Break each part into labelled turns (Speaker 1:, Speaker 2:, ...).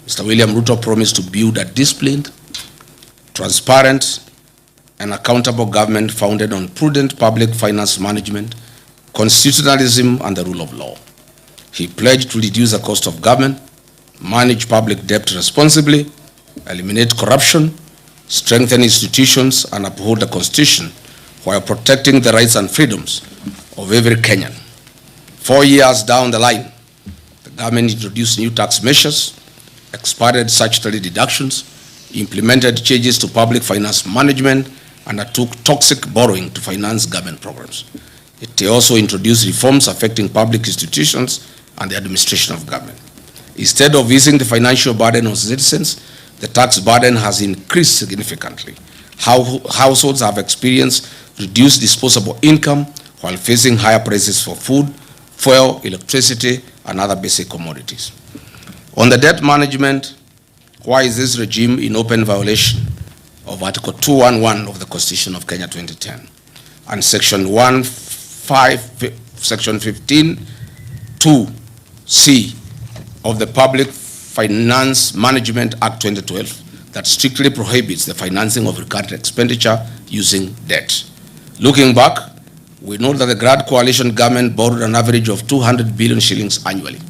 Speaker 1: Mr. William Ruto promised to build a disciplined, transparent, and accountable government founded on prudent public finance management, constitutionalism, and the rule of law. He pledged to reduce the cost of government, manage public debt responsibly, eliminate corruption, strengthen institutions, and uphold the Constitution while protecting the rights and freedoms of every Kenyan. 4 years down the line, the government introduced new tax measures, expanded statutory deductions, implemented changes to public finance management, and undertook toxic borrowing to finance government programs. It also introduced reforms affecting public institutions and the administration of government. Instead of easing the financial burden on citizens, the tax burden has increased significantly. Households have experienced reduced disposable income while facing higher prices for food, fuel, electricity, and other basic commodities. On the debt management, why is this regime in open violation of Article 211 of the Constitution of Kenya 2010 and Section 15(2)(c) of the Public Finance Management Act 2012 that strictly prohibits the financing of recurrent expenditure using debt? Looking back, we know that the Grand Coalition government borrowed an average of 200 billion shillings annually.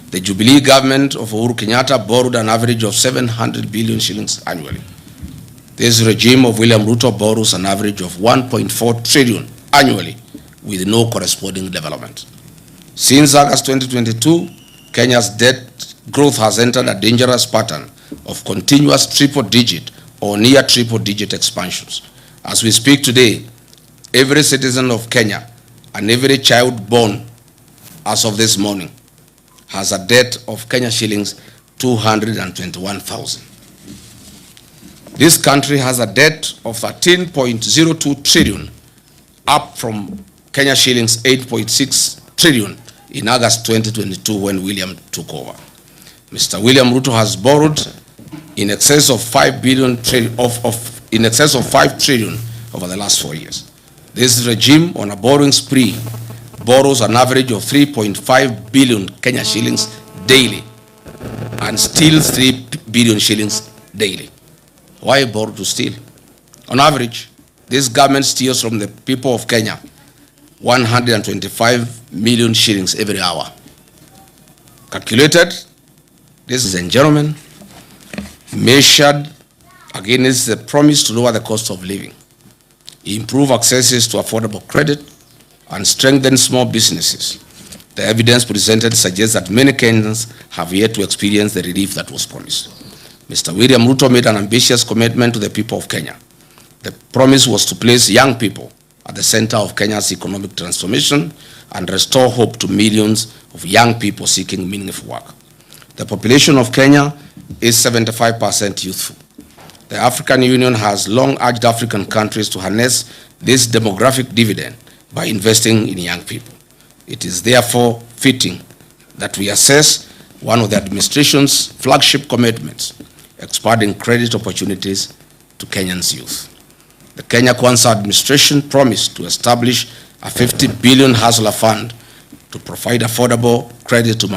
Speaker 1: The Jubilee government of Uhuru Kenyatta borrowed an average of 700 billion shillings annually. This regime of William Ruto borrows an average of 1.4 trillion annually with no corresponding development. Since August 2022, Kenya's debt growth has entered a dangerous pattern of continuous triple-digit or near triple-digit expansions. As we speak today, every citizen of Kenya and every child born as of this morning has a debt of Kenya shillings 221,000. This country has a debt of 13.02 trillion, up from Kenya shillings 8.6 trillion in August 2022 when William took over. Mr. William Ruto has borrowed in excess of 5 billion in excess of 5 trillion over the last 4 years. This regime on a borrowing spree borrows an average of 3.5 billion Kenya shillings daily and steals 3 billion shillings daily. Why borrow to steal? On average, this government steals from the people of Kenya 125 million shillings every hour. Calculated, ladies and gentlemen, measured against the promise to lower the cost of living, improve access to affordable credit, and strengthen small businesses. The evidence presented suggests that many Kenyans have yet to experience the relief that was promised. Mr. William Ruto made an ambitious commitment to the people of Kenya. The promise was to place young people at the center of Kenya's economic transformation and restore hope to millions of young people seeking meaningful work. The population of Kenya is 75% youthful. The African Union has long urged African countries to harness this demographic dividend by investing in young people. It is therefore fitting that we assess one of the administration's flagship commitments, expanding credit opportunities to Kenyans' youth. The Kenya Kwanza administration promised to establish a 50 billion hustler fund to provide affordable credit to